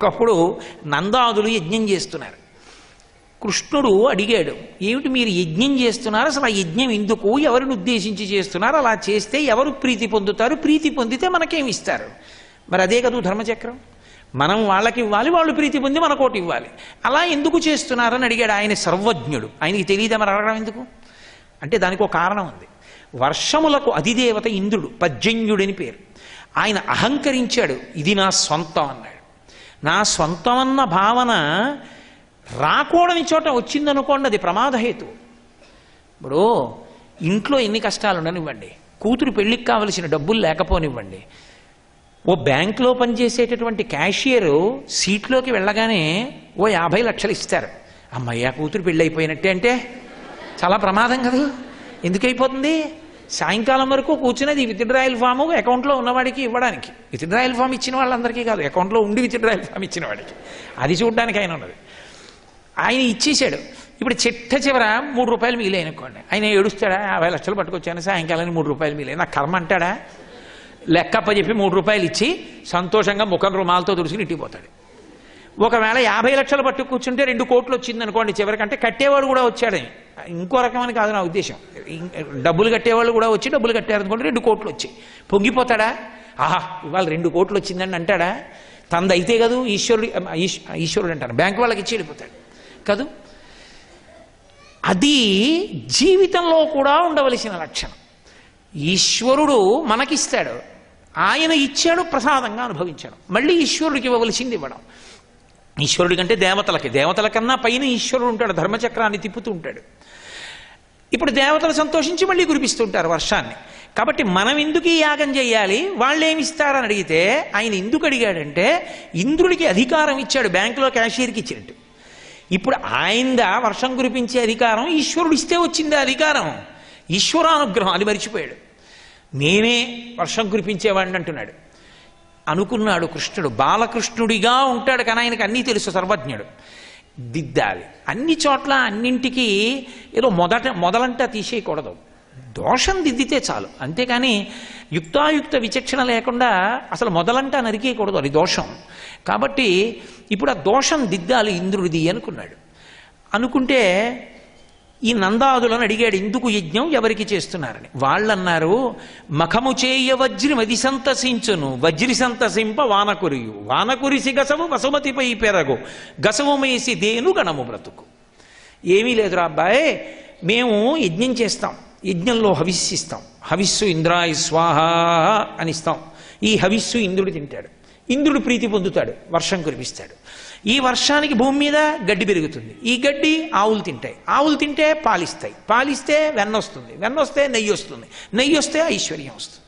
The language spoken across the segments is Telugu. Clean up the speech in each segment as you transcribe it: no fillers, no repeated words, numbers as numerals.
ఒకప్పుడు నందాదులు యజ్ఞం చేస్తున్నారు. కృష్ణుడు అడిగాడు, ఏమిటి మీరు యజ్ఞం చేస్తున్నారు, అసలు ఆ యజ్ఞం ఎందుకు, ఎవరిని ఉద్దేశించి చేస్తున్నారు, అలా చేస్తే ఎవరు ప్రీతి పొందుతారు, ప్రీతి పొందితే మనకేమి ఇస్తారు? మరి అదే కదా ధర్మచక్రం. మనం వాళ్ళకి ఇవ్వాలి, వాళ్ళు ప్రీతి పొంది మనకోటి ఇవ్వాలి. అలా ఎందుకు చేస్తున్నారని అడిగాడు. ఆయన సర్వజ్ఞుడు, ఆయనకి తెలియదా మరి అడగడం ఎందుకు అంటే దానికి ఒక కారణం ఉంది. వర్షములకు అధిదేవత ఇంద్రుడు, పర్జన్యుడని పేరు. ఆయన అహంకరించాడు, ఇది నా సొంతం అన్నాడు. నా సొంతం అన్న భావన రాకూడని చోట వచ్చిందనుకోండి, అది ప్రమాదహేతు. ఇప్పుడు ఇంట్లో ఎన్ని కష్టాలు ఉండనివ్వండి, కూతురు పెళ్లికి కావలసిన డబ్బులు లేకపోనివ్వండి, ఓ బ్యాంకులో పనిచేసేటటువంటి క్యాషియరు సీట్లోకి వెళ్ళగానే ఓ 50 లక్షలు ఇస్తారు. అమ్మయ్య కూతురు పెళ్ళి అయిపోయినట్టే అంటే చాలా ప్రమాదం కదా. ఎందుకు అయిపోతుంది? సాయంకాలం వరకు కూర్చునేది విత్డ్రాయల్ ఫాము అకౌంట్లో ఉన్నవాడికి ఇవ్వడానికి. విత్డ్రాయల్ ఫామ్ ఇచ్చిన వాళ్ళందరికీ కాదు, అకౌంట్లో ఉండి విత్డ్రాయల్ ఫామ్ ఇచ్చిన వాడికి. అది చూడడానికి ఆయన ఉన్నది. ఆయన ఇచ్చేసాడు. ఇప్పుడు చిట్ట చివర 3 రూపాయలు మిగిలాయి అనుకోండి, ఆయన ఏడుస్తాడా? 50 లక్షలు పట్టుకొచ్చాను సాయంకాలానికి 3 రూపాయలు మిగిలాయి, నాకు కర్మ అంటాడా? లెక్కప్ప చెప్పి 3 రూపాయలు ఇచ్చి సంతోషంగా ముఖం రుమాలతో తుడుచుకుని ఇంటిపోతాడు. ఒకవేళ 50 లక్షలు పట్టు కూర్చుంటే 2 కోట్లు వచ్చింది అనుకోండి, చివరికంటే కట్టేవాడు కూడా వచ్చాడని, ఇంకో రకమని కాదు నా ఉద్దేశం, డబ్బులు కట్టేవాళ్ళు కూడా వచ్చి డబ్బులు కట్టారనుకోండి 2 కోట్లు వచ్చాయి, పొంగిపోతాడా? ఆహా ఇవాళ 2 కోట్లు వచ్చిందని అంటాడా? తంది అయితే కదూ ఈశ్వరుడు అంటారు, బ్యాంకు వాళ్ళకి ఇచ్చి వెళ్ళిపోతాడు కదూ. అది జీవితంలో కూడా ఉండవలసిన లక్షణం. ఈశ్వరుడు మనకిస్తాడు, ఆయన ఇచ్చాడు, ప్రసాదంగా అనుభవించాడు, మళ్ళీ ఈశ్వరుడికి ఇవ్వవలసింది ఇవ్వడం. ఈశ్వరుడి కంటే దేవతల కన్నా పైన ఈశ్వరుడు ఉంటాడు, ధర్మచక్రాన్ని తిప్పుతూ ఉంటాడు. ఇప్పుడు దేవతలు సంతోషించి మళ్ళీ కురిపిస్తుంటారు వర్షాన్ని. కాబట్టి మనం ఎందుకు ఈ యాగం చేయాలి, వాళ్ళు ఏమిస్తారని అడిగితే ఆయన ఎందుకు అడిగాడంటే ఇంద్రుడికి అధికారం ఇచ్చాడు, బ్యాంకులో క్యాషియర్కి ఇచ్చినట్టు. ఇప్పుడు ఆయనదా వర్షం కురిపించే అధికారం, ఈశ్వరుడు ఇస్తే వచ్చింది అధికారం, ఈశ్వరానుగ్రహం. అది మరిచిపోయాడు. నేనే వర్షం కురిపించేవాడిని అంటున్నాడు. అనుకున్నాడు కృష్ణుడు, బాలకృష్ణుడిగా ఉంటాడు కానీ ఆయనకు అన్నీ తెలుసు, సర్వజ్ఞుడు. దిద్దాలి అన్ని చోట్ల, అన్నింటికి ఏదో మొదలంటా తీసేయకూడదు, దోషం దిద్దితే చాలు. అంతేకాని యుక్తాయుక్త విచక్షణ లేకుండా అసలు మొదలంటా నరికేయకూడదు, అది దోషం. కాబట్టి ఇప్పుడు ఆ దోషం దిద్దాలి ఇంద్రుడిది అనుకున్నాడు. అనుకుంటే ఈ నందాదులను అడిగాడు, ఎందుకు యజ్ఞం ఎవరికి చేస్తున్నారని. వాళ్ళన్నారు, మఖము చేయ వజ్రి మది సంతసించును, వజ్రి సంతసింప వానకురియు, వానకురిసి గసవు వసుమతిపై పెరగు, గసవు మేసి దేను గణము బ్రతుకు. ఏమీ లేదురా అబ్బాయి, మేము యజ్ఞం చేస్తాం, యజ్ఞంలో హవిస్సిస్తాం, హవిస్సు ఇంద్రాయ స్వాహ అనిస్తాం. ఈ హవిస్సు ఇంద్రుడు తింటాడు, ఇంద్రుడు ప్రీతి పొందుతాడు, వర్షం కురిపిస్తాడు. ఈ వర్షానికి భూమి మీద గడ్డి పెరుగుతుంది, ఈ గడ్డి ఆవులు తింటాయి, ఆవులు తింటే పాలిస్తాయి, పాలిస్తే వెన్న వస్తుంది, వెన్న వస్తే నెయ్యి వస్తుంది, నెయ్యి వస్తే ఐశ్వర్యం వస్తుంది.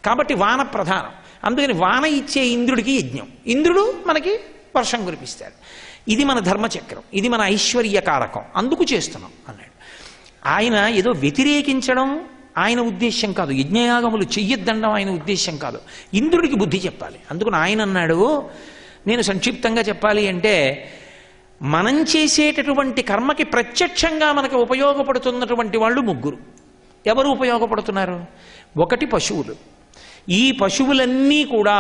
కాబట్టి వాన ప్రధానం. అందుకని వాన ఇచ్చే ఇంద్రుడికి యజ్ఞం, ఇంద్రుడు మనకి వర్షం కురిపిస్తాడు. ఇది మన ధర్మచక్రం, ఇది మన ఐశ్వర్య కారకం, అందుకు చేస్తున్నాం అన్నాడు. ఆయన ఏదో వ్యతిరేకించడం ఆయన ఉద్దేశ్యం కాదు, యజ్ఞయాగములు చెయ్యొద్దనడం ఆయన ఉద్దేశ్యం కాదు, ఇంద్రుడికి బుద్ధి చెప్పాలి. అందుకని ఆయన అన్నాడు, నేను సంక్షిప్తంగా చెప్పాలి అంటే మనం చేసేటటువంటి కర్మకి ప్రత్యక్షంగా మనకు ఉపయోగపడుతున్నటువంటి వాళ్ళు 3. ఎవరు ఉపయోగపడుతున్నారు? ఒకటి పశువులు. ఈ పశువులన్నీ కూడా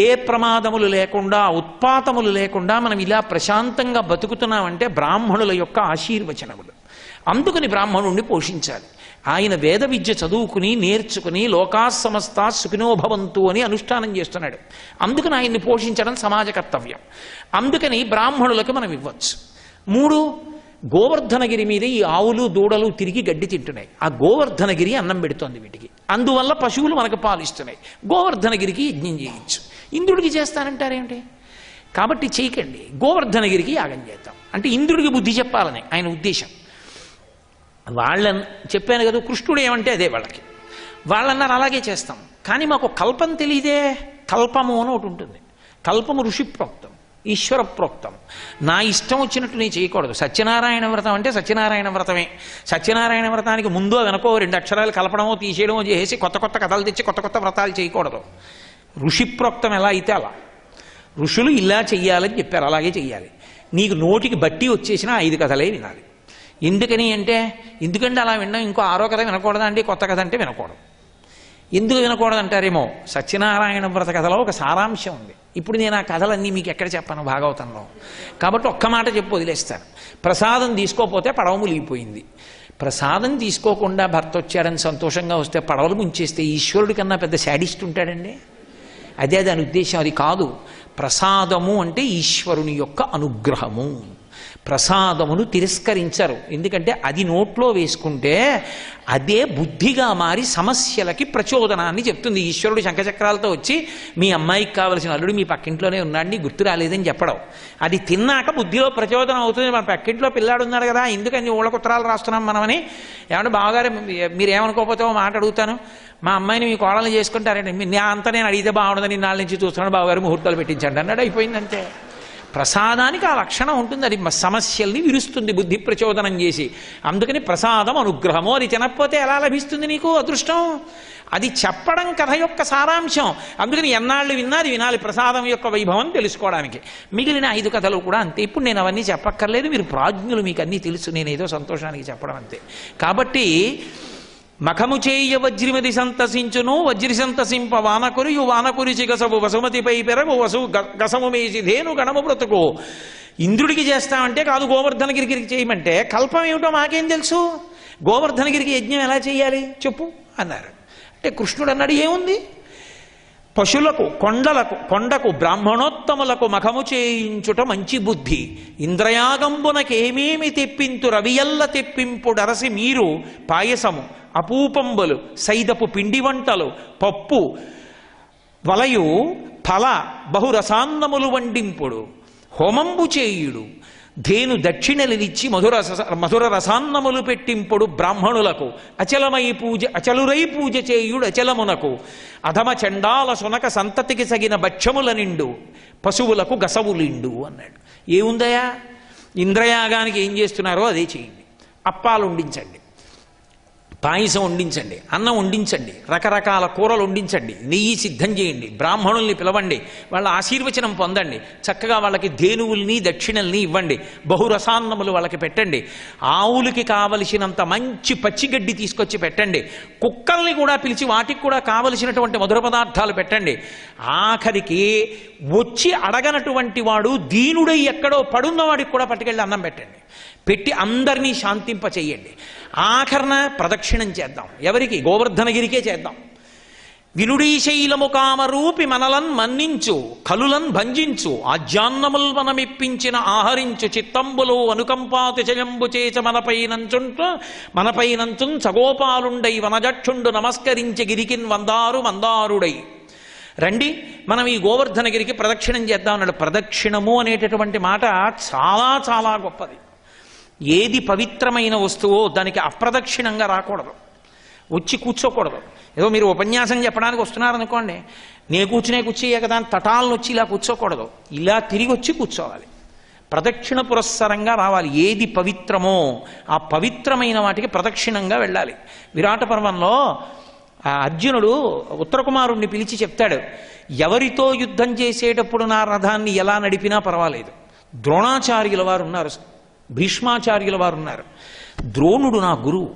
ఏ ప్రమాదములు లేకుండా, ఉత్పాతములు లేకుండా మనం ఇలా ప్రశాంతంగా బతుకుతున్నామంటే బ్రాహ్మణుల యొక్క ఆశీర్వచనములు. అందుకని బ్రాహ్మణుణ్ణి పోషించాలి. ఆయన వేద విద్య చదువుకుని నేర్చుకుని లోకా సమస్త సుఖినోభవంతు అని అనుష్ఠానం చేస్తున్నాడు. అందుకని ఆయన్ని పోషించడం సమాజ కర్తవ్యం. అందుకని బ్రాహ్మణులకు మనం ఇవ్వచ్చు. 3, గోవర్ధనగిరి మీద ఈ ఆవులు దూడలు తిరిగి గడ్డి తింటున్నాయి, ఆ గోవర్ధనగిరి అన్నం పెడుతోంది వీటికి, అందువల్ల పశువులు మనకు పాలిస్తున్నాయి. గోవర్ధనగిరికి యజ్ఞం చేయొచ్చు. ఇంద్రుడికి చేస్తానంటారేమిటి? కాబట్టి చేయకండి, గోవర్ధనగిరికి యాగం చేద్దాం అంటే ఇంద్రుడికి బుద్ధి చెప్పాలని ఆయన ఉద్దేశం. వాళ్ళని చెప్పాను కదా, కృష్ణుడు ఏమంటే అదే వాళ్ళకి. వాళ్ళన్నారు అలాగే చేస్తాం, కానీ మాకు కల్పం తెలియదే. కల్పము అని ఒకటి ఉంటుంది. కల్పము ఋషి ప్రోక్తం, ఈశ్వర ప్రోక్తం. నా ఇష్టం వచ్చినట్టు నేను చేయకూడదు. సత్యనారాయణ వ్రతం అంటే సత్యనారాయణ వ్రతమే. సత్యనారాయణ వ్రతానికి ముందో వెనకో 2 అక్షరాలు కలపడమో తీసేయడమో చేసి కొత్త కొత్త కథలు తెచ్చి కొత్త కొత్త వ్రతాలు చేయకూడదు. ఋషి ప్రోక్తం ఎలా అయితే అలా. ఋషులు ఇలా చెయ్యాలని చెప్పారు, అలాగే చెయ్యాలి. నీకు నోటికి బట్టి వచ్చేసిన 5 కథలే వినాలి. ఎందుకని అంటే, ఎందుకంటే అలా వినడం ఇంకో 6వ కథ వినకూడదా అండి, కొత్త కథ అంటే వినకూడదు. ఎందుకు వినకూడదంటారేమో, సత్యనారాయణ వ్రత కథలో ఒక సారాంశం ఉంది. ఇప్పుడు నేను ఆ కథలన్నీ మీకు ఎక్కడ చెప్పాను భాగవతంలో, కాబట్టి ఒక్క మాట చెప్పి వదిలేస్తాను. ప్రసాదం తీసుకోకపోతే పడవ మునిగిపోయింది. ప్రసాదం తీసుకోకుండా భర్త వచ్చాడని సంతోషంగా వస్తే పడవలు ముంచేస్తే ఈశ్వరుడి కన్నా పెద్ద శాడిస్ట్ ఉంటాడండి? అదే దాని ఉద్దేశం. అది కాదు. ప్రసాదము అంటే ఈశ్వరుని యొక్క అనుగ్రహము. ప్రసాదమును తిరస్కరించరు. ఎందుకంటే అది నోట్లో వేసుకుంటే అదే బుద్ధిగా మారి సమస్యలకి ప్రచోదనాన్ని చెప్తుంది. ఈశ్వరుడు శంఖచక్రాలతో వచ్చి మీ అమ్మాయికి కావలసిన అల్లుడు మీ పక్కింట్లోనే ఉన్నాడని గుర్తు రాలేదని చెప్పడం, అది తిన్నాక బుద్ధిలో ప్రచోదనం అవుతుంది. మన పక్కింట్లో పిల్లాడు ఉన్నాడు కదా, ఎందుకని ఊళ్ళకుత్రాలు రాస్తున్నాం మనమని. ఏమంటే బావగారు మీరు ఏమనుకోకపోతే మాట అడుగుతాను, మా అమ్మాయిని మీ కోడలు చేసుకుంటారండి, అంతా నేను అడిగితే బాగుండదని నాళ్ళ నుంచి చూస్తున్నాను, బావగారు ముహూర్తాలు పెట్టించండి అన్నాడు. అయిపోయిందంతే. ప్రసాదానికి ఆ లక్షణం ఉంటుంది. అది సమస్యల్ని విరుస్తుంది బుద్ధి ప్రచోదనం చేసి. అందుకని ప్రసాదం అనుగ్రహము. అది తినకపోతే ఎలా లభిస్తుంది నీకు అదృష్టం? అది చెప్పడం కథ యొక్క సారాంశం. అందుకని ఎన్నాళ్ళు విన్నా అది వినాలి, ప్రసాదం యొక్క వైభవం తెలుసుకోవడానికి. మిగిలిన 5 కథలు కూడా అంతే. ఇప్పుడు నేను అవన్నీ చెప్పక్కర్లేదు, మీరు ప్రాజ్ఞులు, మీకు అన్నీ తెలుసు. నేనేదో సంతోషానికి చెప్పడం అంతే. కాబట్టి మఖము చేయ వజ్రిమది సంతసించును, వజ్రి సంతసింప వానకురియు, వానకురిచి గసవు వసుమతిపై పెరగు, వసు గసము మేసి ధేను గణము బ్రతుకు. ఇంద్రుడికి చేస్తామంటే కాదు, గోవర్ధనగిరికి చేయమంటే. కల్పం ఏమిటో మాకేం తెలుసు? గోవర్ధనగిరికి యజ్ఞం ఎలా చేయాలి చెప్పు అన్నారు. అంటే కృష్ణుడు అన్నాడు, ఏముంది, పశులకు కొండకు బ్రాహ్మణోత్తములకు మఖము చేయించుట మంచి బుద్ధి. ఇంద్రయాగంబునకేమేమి తెప్పింతు రవియల్ల తెప్పింపుడరసి మీరు పాయసము అపూపంబులు సైదపు పిండి వంటలు పప్పు వలయు ఫల బహురసాన్నములు వండింపుడు హోమంబు చేయుడు ధేను దక్షిణలనిచ్చి మధుర రసాన్నములు పెట్టింపుడు బ్రాహ్మణులకు అచలురై పూజ చేయుడు అచలమునకు అధమ చండాల సునక సంతతికి సగిన భక్ష్యముల నిండు పశువులకు గసవులిండు అన్నాడు. ఏముందయా, ఇంద్రయాగానికి ఏం చేస్తున్నారో అదే చేయండి. అప్పాలు వండించండి, పాయసం వండించండి, అన్నం వండించండి, రకరకాల కూరలు వండించండి, నెయ్యి సిద్ధం చేయండి, బ్రాహ్మణుల్ని పిలవండి, వాళ్ళ ఆశీర్వచనం పొందండి, చక్కగా వాళ్ళకి ధేనువుల్ని దక్షిణల్ని ఇవ్వండి, బహురసాన్నములు వాళ్ళకి పెట్టండి, ఆవులకి కావలసినంత మంచి పచ్చిగడ్డి తీసుకొచ్చి పెట్టండి, కుక్కల్ని కూడా పిలిచి వాటికి కూడా కావలసినటువంటి మధుర పదార్థాలు పెట్టండి. ఆఖరికి వచ్చి అడగనటువంటి వాడు దీనుడై ఎక్కడో పడున్నవాడికి కూడా పట్టుకెళ్ళి అన్నం పెట్టండి, పెట్టి అందరినీ శాంతింప చెయ్యండి. ఆఖరణ ప్రదక్షిణం చేద్దాం. ఎవరికి? గోవర్ధనగిరికే చేద్దాం. వినుడీ శైలము కామరూపి మనలన్ మన్నించు కలులన్ భంజించు ఆజ్యాన్నముల్ మనమిప్పించిన ఆహరించు చిత్తంబులో అనుకంపాతిశయంబు చేచ మనపైనంచున్ సగోపాలుండై వనజక్షుండు నమస్కరించి గిరికిన్ మందారుడై. రండి మనం ఈ గోవర్ధనగిరికి ప్రదక్షిణం చేద్దాం అన్నాడు. ప్రదక్షిణము అనేటటువంటి మాట చాలా చాలా గొప్పది. ఏది పవిత్రమైన వస్తువో దానికి అప్రదక్షిణంగా రాకూడదు, వచ్చి కూర్చోకూడదు. ఏదో మీరు ఉపన్యాసం చెప్పడానికి వస్తున్నారనుకోండి, నేను కూర్చునే కదా తటాలను వచ్చి ఇలా కూర్చోకూడదు, ఇలా తిరిగి వచ్చి కూర్చోవాలి, ప్రదక్షిణ పురస్సరంగా రావాలి. ఏది పవిత్రమో ఆ పవిత్రమైన వాటికి ప్రదక్షిణంగా వెళ్ళాలి. విరాట పర్వంలో ఆ అర్జునుడు ఉత్తరకుమారుణ్ణి పిలిచి చెప్తాడు, ఎవరితో యుద్ధం చేసేటప్పుడు నా రథాన్ని ఎలా నడిపినా పర్వాలేదు. ద్రోణాచార్యుల వారు ఉన్నారు, భీష్మాచార్యుల వారు ఉన్నారు. ద్రోణుడు నా గురువు.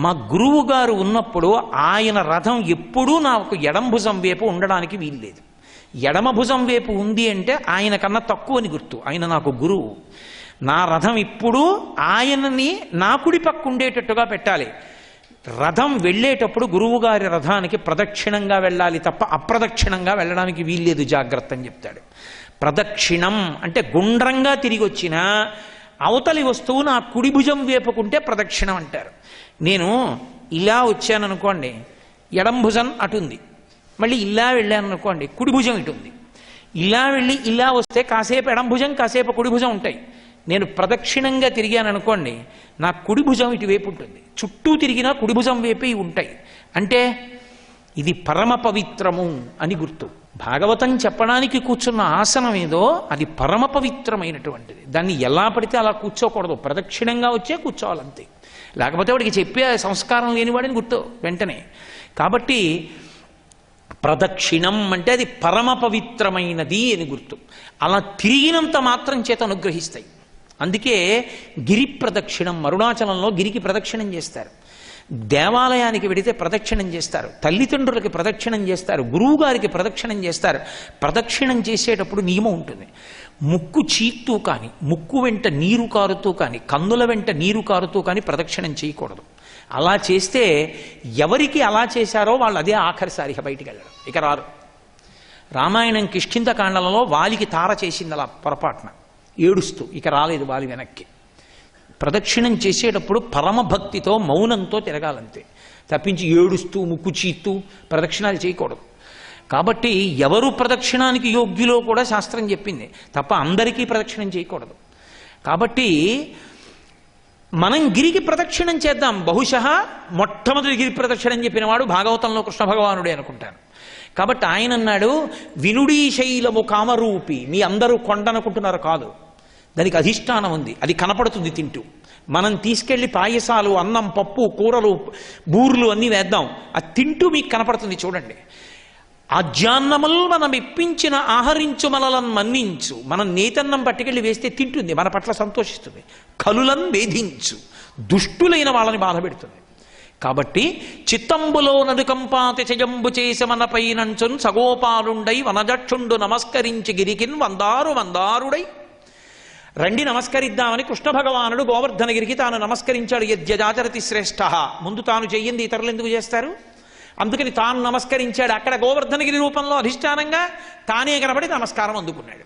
మా గురువు గారు ఉన్నప్పుడు ఆయన రథం ఎప్పుడూ నాకు ఎడంభుజం వైపు ఉండడానికి వీల్లేదు. ఎడమ భుజం వైపు ఉంది అంటే ఆయన కన్నా తక్కువని గుర్తు. ఆయన నాకు గురువు. నా రథం ఇప్పుడు ఆయనని నా కుడి పక్క ఉండేటట్టుగా పెట్టాలి. రథం వెళ్ళేటప్పుడు గురువుగారి రథానికి ప్రదక్షిణంగా వెళ్ళాలి తప్ప అప్రదక్షిణంగా వెళ్ళడానికి వీల్లేదు, జాగ్రత్త అని చెప్తాడు. ప్రదక్షిణం అంటే గుండ్రంగా తిరిగి వచ్చినా అవతలి వస్తువు నా కుడి భుజం వేపుకుంటే ప్రదక్షిణం అంటారు. నేను ఇలా వచ్చాననుకోండి, ఎడం భుజం అటుంది, మళ్ళీ ఇలా వెళ్ళాను అనుకోండి, కుడి భుజం ఇటు ఉంది. ఇలా వెళ్ళి ఇలా వస్తే కాసేపు ఎడం భుజం కాసేపు కుడి భుజం ఉంటాయి. నేను ప్రదక్షిణంగా తిరిగాను అనుకోండి, నా కుడి భుజం ఇటువైపు ఉంటుంది, చుట్టూ తిరిగినా కుడి భుజం వైపే ఉంటాయి. అంటే ఇది పరమ పవిత్రము అని గుర్తు. భాగవతం చెప్పడానికి కూర్చున్న ఆసనం ఏదో అది పరమ పవిత్రమైనటువంటిది. దాన్ని ఎలా పడితే అలా కూర్చోకూడదు, ప్రదక్షిణంగా వచ్చే కూర్చోవాలంతే. లేకపోతే వాడికి చెప్పే సంస్కారం లేనివాడిని గుర్తు వెంటనే. కాబట్టి ప్రదక్షిణం అంటే అది పరమ పవిత్రమైనది అని గుర్తు. అలా తిరిగినంత మాత్రం చేత అనుగ్రహిస్తాయి. అందుకే గిరి ప్రదక్షిణం, అరుణాచలంలో గిరికి ప్రదక్షిణం చేస్తారు. దేవాలయానికి వెడితే ప్రదక్షిణం చేస్తారు, తల్లిదండ్రులకి ప్రదక్షిణం చేస్తారు, గురువుగారికి ప్రదక్షిణం చేస్తారు. ప్రదక్షిణం చేసేటప్పుడు నియమం ఉంటుంది. ముక్కు చీత్తూ కానీ, ముక్కు వెంట నీరు కారుతూ కానీ, కన్నుల వెంట నీరు కారుతూ కానీ ప్రదక్షిణం చేయకూడదు. అలా చేస్తే ఎవరికి అలా చేశారో వాళ్ళు అదే ఆఖరిసారి బయటికి వెళ్ళడం, ఇక రారు. రామాయణం కిష్కింధకాండలలో వాలికి తార చేసింది అలా పొరపాటున ఏడుస్తూ, ఇక రాలేదు వాలి వెనక్కి. ప్రదక్షిణం చేసేటప్పుడు పరమభక్తితో మౌనంతో తిరగాలంతే, తప్పించి ఏడుస్తూ ముక్కు చీత్తూ ప్రదక్షిణాలు చేయకూడదు. కాబట్టి ఎవరు ప్రదక్షిణానికి యోగ్యులో కూడా శాస్త్రం చెప్పింది తప్ప అందరికీ ప్రదక్షిణం చేయకూడదు. కాబట్టి మనం గిరికి ప్రదక్షిణం చేద్దాం. బహుశः మొట్టమొదటి గిరి ప్రదక్షిణం చెప్పినవాడు భాగవతంలో కృష్ణ భగవానుడే అనుకుంటాను. కాబట్టి ఆయన అన్నాడు, వినుడీ శైలము కామరూపి. మీ అందరూ కొండనుకుంటున్నారు కాదు, దానికి అధిష్టానం ఉంది, అది కనపడుతుంది తింటూ. మనం తీసుకెళ్లి పాయసాలు, అన్నం, పప్పు, కూరలు, బూర్లు అన్నీ వేద్దాం, అది తింటూ మీకు కనపడుతుంది చూడండి. ఆజ్యాన్నములు మనం ఇప్పించిన ఆహరించు మనలను మన్నించు. మనం నేతన్నం పట్టుకెళ్ళి వేస్తే తింటుంది, మన పట్ల సంతోషిస్తుంది. కలులను వేధించు, దుష్టులైన వాళ్ళని బాధ పెడుతుంది. కాబట్టి చిత్తంబులో నడుకంపాతి చయంబు చేసి మనపై నంచున్ సగోపాలుండై వనజక్షుండు నమస్కరించి గిరికిన్ వందారు వందారుడై. రండి నమస్కరిద్దామని కృష్ణ భగవానుడు గోవర్ధనగిరికి తాను నమస్కరించాడు. యజ్ఞాచరతి శ్రేష్ఠ. ముందు తాను చెయ్యింది ఇతరులు ఎందుకు చేస్తారు? అందుకని తాను నమస్కరించాడు. అక్కడ గోవర్ధనగిరి రూపంలో అధిష్టానంగా తానే కనబడి నమస్కారం అందుకున్నాడు.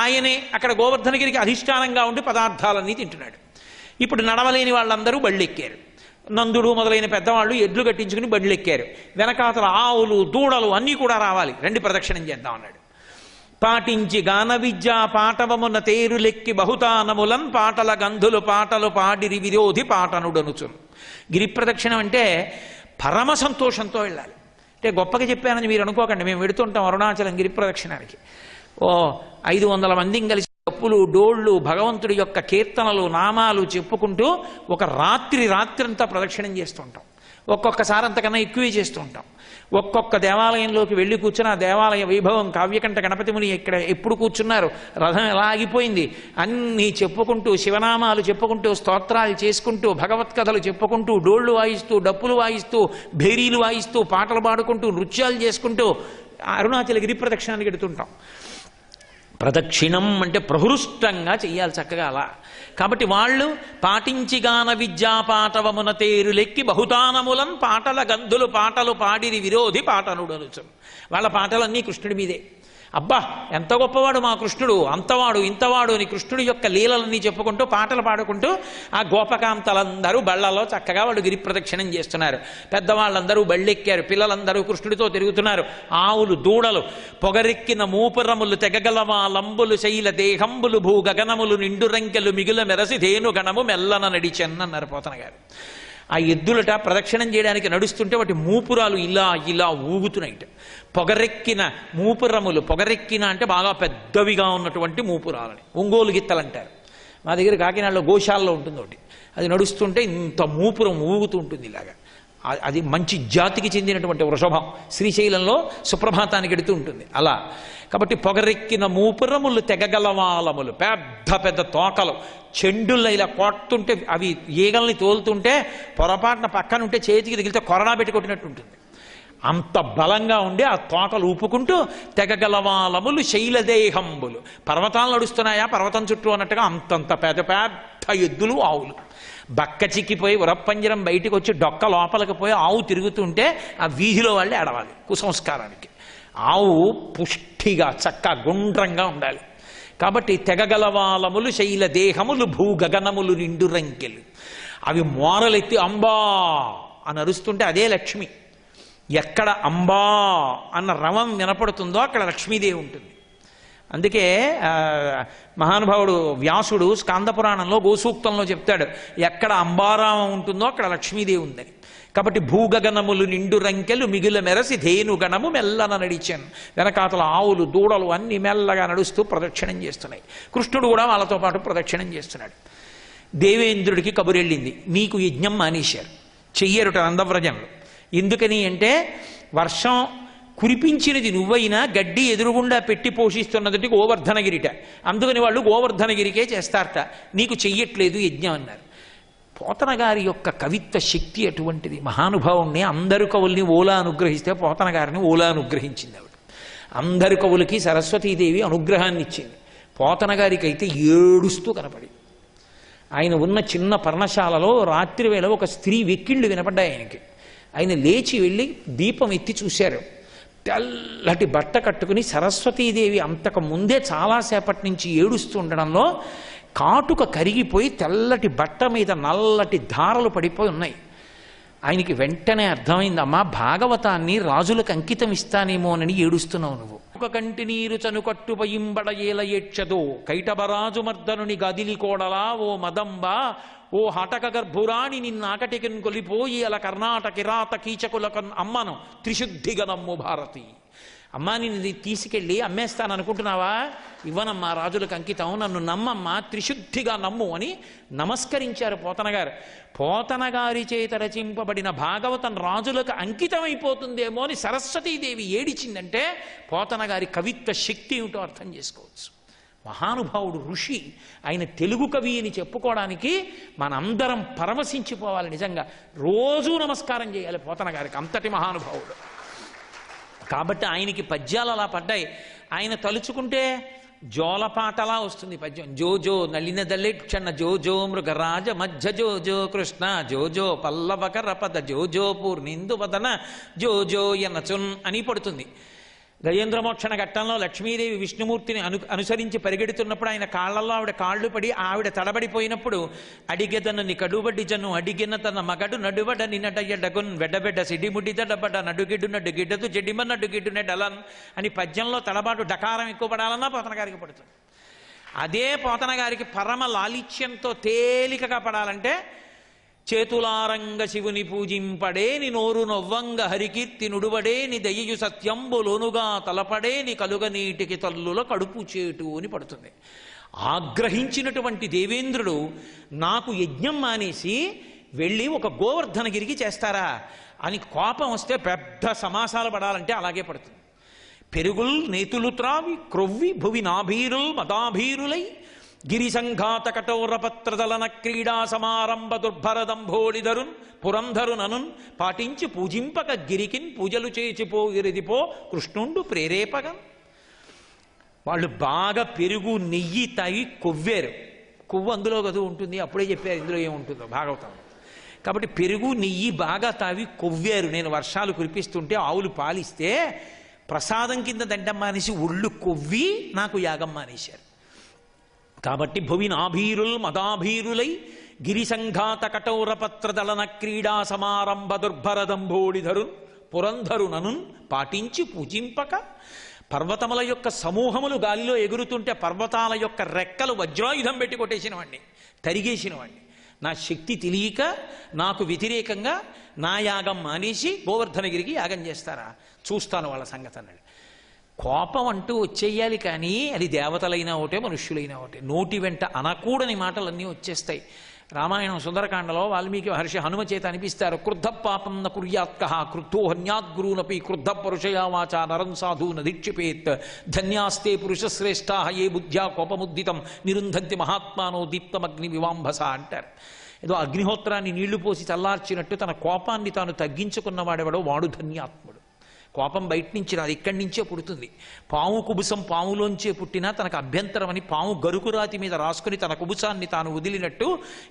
ఆయనే అక్కడ గోవర్ధనగిరికి అధిష్టానంగా ఉండి పదార్థాలన్నీ తింటున్నాడు. ఇప్పుడు నడవలేని వాళ్ళందరూ బళ్ళెక్కారు. నందుడు మొదలైన పెద్దవాళ్ళు ఎడ్లు కట్టించుకుని బళ్ళెక్కారు. వెనకాతల ఆవులు, దూడలు అన్నీ కూడా రావాలి, రండి ప్రదక్షిణం చేద్దాం అన్నాడు. పాటించి గాన విద్యా పాటవమున తేరులెక్కి బహుతానములన్ పాటల గంధులు పాటలు పాడిరి విరోధి పాటనుడనుచును. గిరి ప్రదక్షిణం అంటే పరమ సంతోషంతో వెళ్ళాలి. అంటే గొప్పగా చెప్పానని మీరు అనుకోకండి. మేము వెడుతుంటాం అరుణాచలం గిరి ప్రదక్షిణానికి. 500 మందిని కలిసి కప్పులు, డోళ్ళు, భగవంతుడి యొక్క కీర్తనలు, నామాలు చెప్పుకుంటూ ఒక రాత్రంతా ప్రదక్షిణం చేస్తుంటాం. ఒక్కొక్కసారి అంతకన్నా ఎక్కువే చేస్తూ ఉంటాం. ఒక్కొక్క దేవాలయంలోకి వెళ్ళి కూర్చుని ఆ దేవాలయ వైభవం, కావ్యకంఠ గణపతి ముని ఇక్కడ ఎప్పుడు కూర్చున్నారు, రథం ఎలా ఆగిపోయింది అన్నీ చెప్పుకుంటూ, శివనామాలు చెప్పుకుంటూ, స్తోత్రాలు చేసుకుంటూ, భగవత్కథలు చెప్పుకుంటూ, డోళ్లు వాయిస్తూ, డప్పులు వాయిస్తూ, భేరీలు వాయిస్తూ, పాటలు పాడుకుంటూ, నృత్యాలు చేసుకుంటూ అరుణాచల గిరి ప్రదక్షిణానికి ఎడుతుంటాం. ప్రదక్షిణం అంటే ప్రహృష్టంగా చెయ్యాలి చక్కగా అలా. కాబట్టి వాళ్ళు పాటించిగాన విద్యా పాటవమున తేరులెక్కి బహుతానములన్ పాటల గంధులు పాటలు పాడిరి విరోధి పాటనుడనుచు. వాళ్ళ పాటలన్నీ కృష్ణుడి మీదే. అబ్బా ఎంత గొప్పవాడు మా కృష్ణుడు, అంతవాడు ఇంతవాడు అని కృష్ణుడి యొక్క లీలలన్నీ చెప్పుకుంటూ పాటలు పాడుకుంటూ ఆ గోపకాంతలందరూ బళ్లలో చక్కగా వాళ్ళు గిరి ప్రదక్షిణం చేస్తున్నారు. పెద్దవాళ్ళందరూ బళ్ళెక్కారు, పిల్లలందరూ కృష్ణుడితో తిరుగుతున్నారు. ఆవులు, దూడలు, పొగరెక్కిన మూపురములు తెగగలవా లంబులు శైల దేహంబులు భూ గగనములు నిండు రంకెలు మిగుల మెరసి ధేను గణము మెల్లన నడిచెన్నన్నారు పోతన గారు. ఆ ఎద్దులట ప్రదక్షిణం చేయడానికి నడుస్తుంటే వాటి మూపురాలు ఇలా ఇలా ఊగుతున్నాయిట. పొగరెక్కిన మూపురములు, పొగరెక్కిన అంటే బాగా పెద్దవిగా ఉన్నటువంటి మూపురాలని ఒంగోలు గిత్తలు అంటారు. మా దగ్గర కాకినాడలో గోశాలలో ఉంటుంది ఒకటి, అది నడుస్తుంటే ఇంత మూపురం ఊగుతూ ఉంటుంది ఇలాగా. అది మంచి జాతికి చెందినటువంటి వృషభం, శ్రీశైలంలో సుప్రభాతానికి ఎడుతూ ఉంటుంది అలా. కాబట్టి పొగరెక్కిన మూపురములు తెగగలవాలములు, పెద్ద పెద్ద తోకలు, చెండుల్లో ఇలా కొడుతుంటే అవి ఈగల్ని తోలుతుంటే పొరపాటున పక్కన ఉంటే చేతికి తగిలితే కొరడా పెట్టి కొట్టినట్టు ఉంటుంది. అంత బలంగా ఉండి ఆ తోకలు ఊపుకుంటూ తెగగలవాలములు శైలదేహంబులు, పర్వతాలు నడుస్తున్నాయా పర్వతం చుట్టూ అన్నట్టుగా అంతంత పెద్ద పెద్ద ఎద్దులు, ఆవులు. బక్క చిక్కిపోయి ఉరప్పంజరం బయటికి వచ్చి డొక్క లోపలికి పోయి ఆవు తిరుగుతుంటే ఆ వీధిలో వాళ్ళే అడవాలి కుసంస్కారానికి. ఆవు పుష్టిగా చక్కగా గుండ్రంగా ఉండాలి. కాబట్టి తెగగలవాలములు శైల దేహములు భూ గగనములు నిండు రంకెలు. అవి మోరలెత్తి అంబా అని అరుస్తుంటే అదే లక్ష్మి. ఎక్కడ అంబా అన్న రవం వినపడుతుందో అక్కడ లక్ష్మీదేవి ఉంటుంది. అందుకే మహానుభావుడు వ్యాసుడు స్కాందపురాణంలో గోసూక్తంలో చెప్తాడు, ఎక్కడ అంబారామం ఉంటుందో అక్కడ లక్ష్మీదేవి ఉందని. కాబట్టి భూగగనములు నిండు రంకెలు మిగుల మెరసి ధేను గణము మెల్లన నడిచాను. వెనకాతల ఆవులు, దూడలు అన్ని మెల్లగా నడుస్తూ ప్రదక్షిణం చేస్తున్నాయి. కృష్ణుడు కూడా వాళ్ళతో పాటు ప్రదక్షిణం చేస్తున్నాడు. దేవేంద్రుడికి కబురెళ్ళింది, నీకు యజ్ఞం మానేశారు, చెయ్యరుట నందవ్రజంలో. ఎందుకని అంటే వర్షం కురిపించినది నువ్వైనా గడ్డి ఎదురుగుండా పెట్టి పోషిస్తున్నది గోవర్ధనగిరిట, అందుకని వాళ్ళు గోవర్ధనగిరికే చేస్తారట, నీకు చెయ్యట్లేదు యజ్ఞం అన్నారు. పోతన గారి యొక్క కవిత్వ శక్తి అటువంటిది. మహానుభావుణ్ణి అందరు కవుల్ని ఓలా అనుగ్రహిస్తే పోతన గారిని ఓలా అనుగ్రహించింది ఆవిడ. అందరు కవులకి సరస్వతీదేవి అనుగ్రహాన్ని ఇచ్చింది. పోతన గారికి అయితే ఏడుస్తూ కనపడింది. ఆయన ఉన్న చిన్న పర్ణశాలలో రాత్రి వేళ ఒక స్త్రీ వెక్కిళ్ళు వినపడ్డాయి ఆయనకి. ఆయన లేచి వెళ్ళి దీపం ఎత్తి చూశారు. తెల్లటి బట్ట కట్టుకుని సరస్వతీదేవి అంతకు ముందే చాలాసేపటి నుంచి ఏడుస్తూ ఉండడంలో కాటుక కరిగిపోయి తెల్లటి బట్ట మీద నల్లటి ధారలు పడిపోయి ఉన్నాయి. ఆయనకి వెంటనే అర్థమైందమ్మా, భాగవతాన్ని రాజులకు అంకితం ఇస్తానేమోనని ఏడుస్తున్నావు నువ్వు. ఒక కంటి నీరు చనుకట్టుపయింబడ ఏల ఏడ్చదో కైటబరాజు మర్దనుని గదిలి కోడలా ఓ మదంబా ఓ హటక గర్భురాణి నిన్నాకటికిన్ కొలిపోయి అల కర్ణాటక రాత కీచకులకన్ అమ్మను త్రిశుద్ధిగా నమ్ము భారతి. అమ్మా నిన్ను తీసుకెళ్ళి అమ్మేస్తాను అనుకుంటున్నావా? ఇవ్వనమ్మా, రాజులకు అంకితం, నన్ను నమ్మమ్మా, త్రిశుద్ధిగా నమ్ము అని నమస్కరించారు పోతన గారు. పోతన గారి చేత రచింపబడిన భాగవతం రాజులకు అంకితం అయిపోతుందేమో అని సరస్వతీదేవి ఏడిచిందంటే పోతన గారి కవిత్వ శక్తి ఏమిటో అర్థం చేసుకోవచ్చు. మహానుభావుడు, ఋషి. ఆయన తెలుగు కవి అని చెప్పుకోవడానికి మనందరం పరవశించిపోవాలి. నిజంగా రోజూ నమస్కారం చేయాలి పోతన గారికి, అంతటి మహానుభావుడు. కాబట్టి ఆయనకి పద్యాలు అలా పడ్డాయి. ఆయన తలుచుకుంటే జోలపాటలా వస్తుంది పద్యం. జోజో నలిన దళిక్షణ జోజో మృగరాజ మధ్య జోజో కృష్ణ జోజో పల్లవకర పద జోజో పూర్ణిందు వదన జోజో ఎనచున్ అని పడుతుంది. గజేంద్రమోక్షణ ఘట్టంలో లక్ష్మీదేవి విష్ణుమూర్తిని అనుసరించి పరిగెడుతున్నప్పుడు ఆయన కాళ్లలో ఆవిడ కాళ్ళు పడి ఆవిడ తడబడిపోయినప్పుడు అడిగెదనని కడుబడి జను అడిగిన తన మగడు నడువడ నిన్నటయ్యడగున్ వెడబెడ్డ సిడిముడి దడబడ నడుగిడ్డు నడుగిడ్డదు జడిమ నడుగిడ్డు నెడలన్ అని పద్యంలో తడబాటు డకారం ఎక్కువ పడాలన్నా పోతన గారికి పడుతుంది. అదే పోతన గారికి పరమ లాలిత్యంతో తేలికగా పడాలంటే చేతులారంగ శివుని పూజింపడేని నోరు నొవ్వంగ హరికీర్తి నుడువడేని దయ్యు సత్యంబులోనుగా తలపడేని కలుగ నీటికి తల్లుల కడుపు చేటు అని పడుతుంది. ఆగ్రహించినటువంటి దేవేంద్రుడు నాకు యజ్ఞం మానేసి వెళ్ళి ఒక గోవర్ధనగిరికి చేస్తారా అని కోపం వస్తే పెద్ద సమాసాలు పడాలంటే అలాగే పడుతుంది. పెరుగుల్ నేతులు త్రావి క్రొవ్వి భువి నాభీరుల్ మదాభీరులై గిరిసంఘాత కఠోరపత్రదలన క్రీడా సమారంభ దుర్భరదంభోళిధరున్ పురంధరుననున్ పాటించి పూజింపక గిరికిన్ పూజలు చేచిపోగిరిదిపో కృష్ణుండు ప్రేరేపగా. వాళ్ళు బాగా పెరుగు నెయ్యి తాగి కొవ్వారు. కొవ్వు అందులో కదా ఉంటుంది, అప్పుడే చెప్పారు ఇందులో ఏముంటుందో భాగవతం. కాబట్టి పెరుగు నెయ్యి బాగా తావి కొవ్వారు. నేను వర్షాలు కురిపిస్తుంటే ఆవులు పాలిస్తే ప్రసాదం కింద దండం మానేసి ఒళ్ళు కొవ్వి నాకు యాగం మానేశారు. కాబట్టి భువి నాభీరుల్ మదాభీరులై గిరిసంఘాత కఠోరపత్రదళన క్రీడా సమారంభ దుర్భరదంభోళిధరున్ పురంధరుననున్ పాటించి పూజింపక. పర్వతముల యొక్క సమూహములు గాలిలో ఎగురుతుంటే పర్వతాల యొక్క రెక్కలు వజ్రాయుధం పెట్టి కొట్టేసినవాడిని, తరిగేసినవాడిని. నా శక్తి తెలియక నాకు వ్యతిరేకంగా నా యాగం మానేసి గోవర్ధనగిరికి యాగం చేస్తారా? చూస్తాను వాళ్ళ సంగతి అన్నాడు. కోపం అంటూ వచ్చేయాలి, కానీ అది దేవతలైనా ఒకటే మనుష్యులైనా ఒకటే. నోటి వెంట అనకూడని మాటలన్నీ వచ్చేస్తాయి. రామాయణం సుందరకాండలో వాల్మీకి మహర్షి హనుమ చేత అనిపిస్తారు. క్రుద్ధ పాపం న కుర్యాత్కః క్రుద్ధో హన్యాద్గురూనపి క్రుద్ధ పరుషయా వాచా నరం సాధూన దీక్షిపేత్ ధన్యాస్తే పురుషశ్రేష్ఠాః ఏ బుద్ధ్యా కోపముద్దితం నిరుంధంతి మహాత్మానో దీప్తమగ్ని వివాంభస అంటారు. ఏదో అగ్నిహోత్రాన్ని నీళ్లు పోసి చల్లార్చినట్టు తన కోపాన్ని తాను తగ్గించుకున్నవాడెవడో వాడు ధన్యాత్ముడు. కోపం బయట నుంచి రాదు, ఇక్కడి నుంచే పుడుతుంది. పాము కుబుసం పాములోంచే పుట్టినా తనకు అభ్యంతరం అని పాము గరుకురాతి మీద రాసుకుని తన కుబుసాన్ని తాను వదిలినట్టు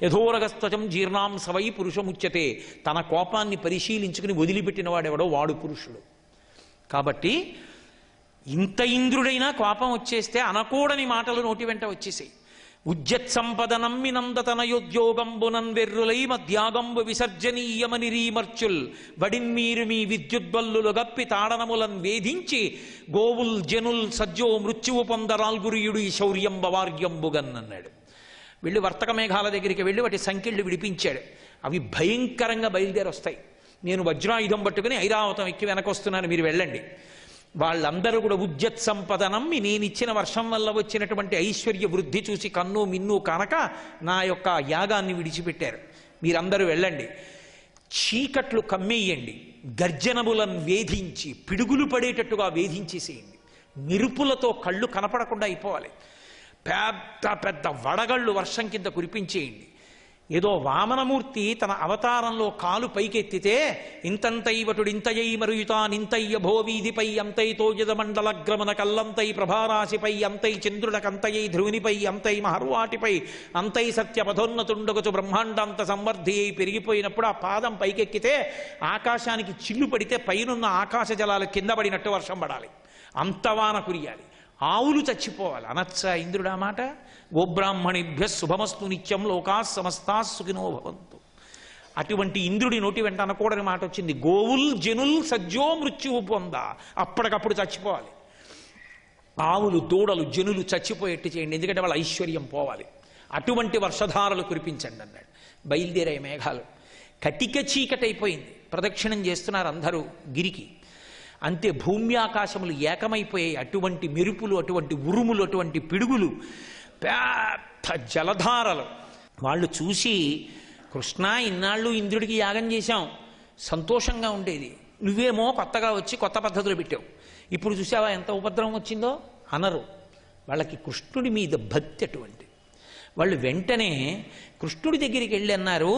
యథోరగస్త్వచం జీర్ణాంసవై పురుషముచ్యతే. తన కోపాన్ని పరిశీలించుకుని వదిలిపెట్టిన వాడెవడో వాడు పురుషుడు. కాబట్టి ఇంత ఇంద్రుడైనా కోపం వచ్చేస్తే అనకూడని మాటలు నోటి వెంట వచ్చేసాయి. ఉజ్జత్ సంపదనమ్మి నందతనయోద్యోగంబునన్ వెర్రులై మధ్యాగంబు విసర్జనీయమని రీమర్చుల్ వడిన్మీరు మీ విద్యుద్బల్లులు గప్పి తాడనములన్ వేధించి గోవుల్ జనుల్ సజ్జో మృత్యువు పొందరాల్గురియుడు ఈ శౌర్యంబవార్యంబుగన్ అన్నాడు. వెళ్ళి వర్తక మేఘాల దగ్గరికి వెళ్ళి వాటి సంఖ్యలు విడిపించాడు. అవి భయంకరంగా బయలుదేరి వస్తాయి. నేను వజ్రాయుధం పట్టుకుని ఐరావతం ఎక్కి వెనకొస్తున్నాను, మీరు వెళ్ళండి. వాళ్ళందరూ కూడా ఉజ్జత్ సంపదనమ్మి నేనిచ్చిన వర్షం వల్ల వచ్చినటువంటి ఐశ్వర్య వృద్ధి చూసి కన్ను మిన్ను కనుక నా యొక్క యాగాన్ని విడిచిపెట్టారు. మీరందరూ వెళ్ళండి, చీకట్లు కమ్మేయండి, గర్జనములను వేధించి పిడుగులు పడేటట్టుగా వేధించేసేయండి, మెరుపులతో కళ్ళు కనపడకుండా అయిపోవాలి, పెద్ద పెద్ద వడగళ్ళు వర్షం కింద కురిపించేయండి, ఏదో వామనమూర్తి తన అవతారంలో కాలు పైకెత్తితే ఇంతంతైవటుడింతయై మరుయుతానింతయ్య భోవీధిపై అంతైతో యజమండలగ్రమణ కల్లంతై ప్రభారాశిపై అంతై చంద్రుడకంతయై ధ్రువునిపై అంతై మహర్వాటిపై అంతై సత్యపథోన్నతుండగచు బ్రహ్మాండాంత సంవర్ధి అయి పెరిగిపోయినప్పుడు ఆ పాదం పైకెక్కితే ఆకాశానికి చిల్లు పడితే పైనున్న ఆకాశ జలాలు కింద పడినట్టు వర్షం పడాలి, అంతవాన కురియాలి, ఆవులు చచ్చిపోవాలి. అనచ్చా ఇంద్రుడు ఆ మాట? గోబ్రాహ్మణిభ్య శుభమస్తు నిత్యం లోకా సమస్తా సుఖినో భవంతు. అటువంటి ఇంద్రుడి నోటి వెంట అనకూడని మాట వచ్చింది. గోవుల్ జనుల్ సజ్జో మృత్యువు పొందా, అప్పటికప్పుడు చచ్చిపోవాలి. ఆవులు దూడలు జనులు చచ్చిపోయేట్టు చేయండి, ఎందుకంటే వాళ్ళ ఐశ్వర్యం పోవాలి. అటువంటి వర్షధారలు కురిపించండి అన్నాడు. బయలుదేరాయి మేఘాలు. కటిక చీకటైపోయింది. ప్రదక్షిణం చేస్తున్నారు అందరూ గిరికి. అంతే భూమి ఆకాశములు ఏకమైపోయాయి. అటువంటి మెరుపులు, అటువంటి ఉరుములు, అటువంటి పిడుగులు, పెద్ద జలధారలు. వాళ్ళు చూసి, కృష్ణ ఇన్నాళ్ళు ఇంద్రుడికి యాగం చేశాం, సంతోషంగా ఉండేది, నువ్వేమో కొత్తగా వచ్చి కొత్త పద్ధతులు పెట్టావు, ఇప్పుడు చూసావా ఎంత ఉపద్రవం వచ్చిందో అనరు. వాళ్ళకి కృష్ణుడి మీద భక్తి అటువంటి. వాళ్ళు వెంటనే కృష్ణుడి దగ్గరికి వెళ్ళి అన్నారు,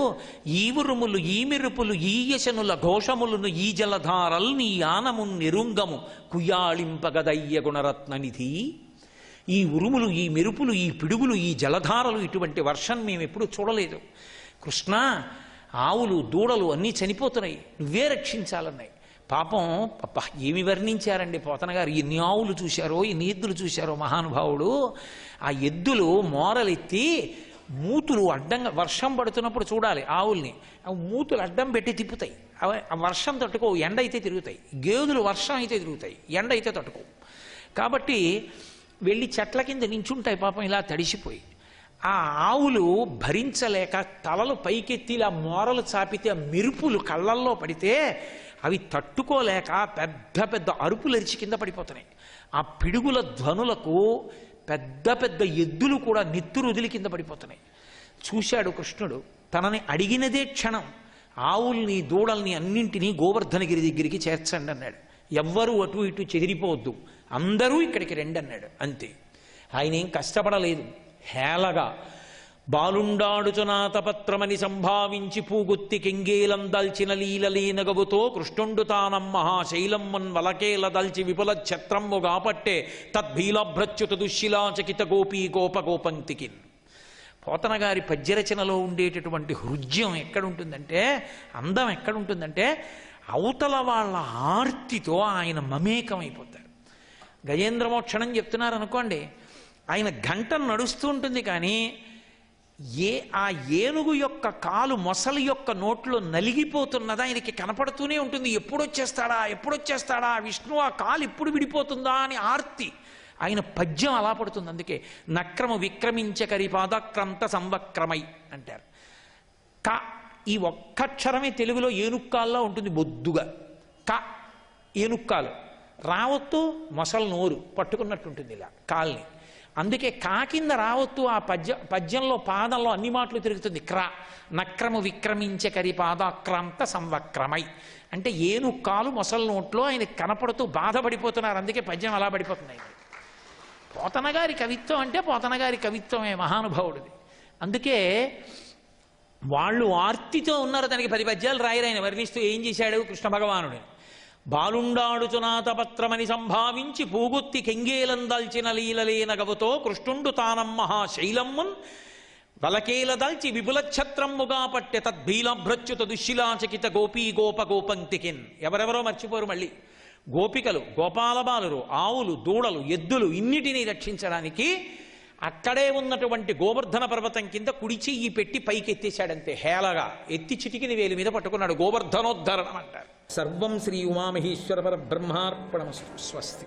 ఈ ఉరుములు, ఈ మెరుపులు, ఈ యశనుల ఘోషములను, ఈ జలధారల్ నీ యానము నిరుంగము కుయాళింపగదయ్య గుణరత్ననిధి. ఈ ఉరుములు, ఈ మెరుపులు, ఈ పిడుగులు, ఈ జలధారలు, ఇటువంటి వర్షం మేము ఎప్పుడు చూడలేదు. కృష్ణ, ఆవులు దూడలు అన్నీ చనిపోతున్నాయి, నువ్వే రక్షించాలన్నాయి. పాపం ఏమి వర్ణించారండి పోతన గారు. ఎన్ని ఆవులు చూశారో, ఎన్ని ఎద్దులు చూశారో మహానుభావుడు. ఆ ఎద్దులు మోరలెత్తి మూతులు అడ్డంగా, వర్షం పడుతున్నప్పుడు చూడాలి ఆవుల్ని, మూతులు అడ్డం పెట్టి తిప్పుతాయి. ఆ వర్షం తట్టుకో, ఎండ అయితే తిరుగుతాయి. గేదెలు వర్షం అయితే తిరుగుతాయి, ఎండ అయితే తట్టుకో. కాబట్టి వెళ్ళి చెట్ల కింద నించుంటాయి పాపం ఇలా తడిసిపోయి. ఆ ఆవులు భరించలేక తలలు పైకెత్తి ఇలా మోరలు చాపితే ఆ మెరుపులు కళ్ళల్లో పడితే అవి తట్టుకోలేక పెద్ద పెద్ద అరుపులు అరిచి కింద పడిపోతున్నాయి. ఆ పిడుగుల ధ్వనులకు పెద్ద పెద్ద ఎద్దులు కూడా నెత్తురు వదిలి కింద పడిపోతున్నాయి. చూశాడు కృష్ణుడు. తనని అడిగినదే క్షణం, ఆవుల్ని దూడల్ని అన్నింటినీ గోవర్ధనగిరి దగ్గరికి చేర్చండి అన్నాడు. ఎవ్వరూ అటు ఇటు చెదిరిపోవద్దు, అందరూ ఇక్కడికి రండి అన్నాడు. అంతే. ఆయన ఏం కష్టపడలేదు. హేళగా బాలుండాడుచునాతపత్రమని సంభావించి పూగుత్తి కెంగేలం దల్చిన లీలలీనగవుతో కృష్ణుండు తానం మహాశైలమ్మన్ వలకేల దల్చి విపుల ఛత్రమ్ముగా పట్టే తద్భీలభ్రచ్యుత దుశ్శిలాచకిత గోపీ గోపగోపంక్తికి. పోతన గారి పద్యరచనలో ఉండేటటువంటి హృద్యం ఎక్కడుంటుందంటే, అందం ఎక్కడుంటుందంటే, అవతల వాళ్ళ ఆర్తితో ఆయన మమేకమైపోతారు. గజేంద్రమోక్షణం చెప్తున్నారు అనుకోండి, ఆయన గంట నడుస్తూ ఉంటుంది కానీ ఆ ఏనుగు యొక్క కాలు మొసలి యొక్క నోట్లో నలిగిపోతున్నదా ఆయనకి కనపడుతూనే ఉంటుంది. ఎప్పుడొచ్చేస్తాడా ఎప్పుడొచ్చేస్తాడా విష్ణు, ఆ కాలు ఎప్పుడు విడిపోతుందా అని ఆర్తి. ఆయన పద్యం అలా పడుతుంది. అందుకే నక్రము విక్రమించకరి పాదక్రంత సంవక్రమై అంటారు. క ఈ ఒక్కక్షరమే తెలుగులో ఏనుక్కాల్లో ఉంటుంది బొద్దుగా. క ఏనుక్కాలు, రావత్తు మొసలు నోరు పట్టుకున్నట్టుంటుంది ఇలా కాల్ని. అందుకే కా కింద రావత్తు ఆ పద్యంలో పాదంలో అన్ని మాటలు తిరుగుతుంది. క్ర నక్రము విక్రమించకరి పాదాక్రాంత సంవక్రమై అంటే ఏనుక్కాలు మొసలు నోట్లో ఆయన కనపడుతూ బాధపడిపోతున్నారు. అందుకే పద్యం అలా పడిపోతుంది. పోతన గారి కవిత్వం అంటే పోతన గారి కవిత్వమే మహానుభావుడిది. అందుకే వాళ్ళు ఆర్తితో ఉన్నారు. దానికి 10 పద్యాలు రాయరాయన వర్ణిస్తూ ఏం చేశాడు కృష్ణ భగవానుడు. బాలుండాడుచునాతపత్రమని సంభావించి పూగుత్తి కెంగేలందాల్చిన లీలలేనగవుతో కృష్ణుండు తానం మహాశైలమ్మున్ వలకేల దాల్చి విపుల ఛత్రమ్ముగా పట్టె తద్భీలభ్రచ్యుత దుశ్శిలాచకిత గోపీ గోపగోపంక్తికిన్. ఎవరెవరో మర్చిపోరు మళ్ళీ. గోపికలు, గోపాలబాలురు, ఆవులు, దూడలు, ఎద్దులు ఇన్నిటినీ రక్షించడానికి అక్కడే ఉన్నటువంటి గోవర్ధన పర్వతం కింద కుడి చెయ్యి పెట్టి పైకి ఎత్తేశాడంతే. హేళగా ఎత్తి చిటికిన వేలు మీద పట్టుకున్నాడు. గోవర్ధనోద్ధరణం అంటారు. సర్వం శ్రీ ఉమామహేశ్వర పరబ్రహ్మార్పణమస్తు. స్వస్తి.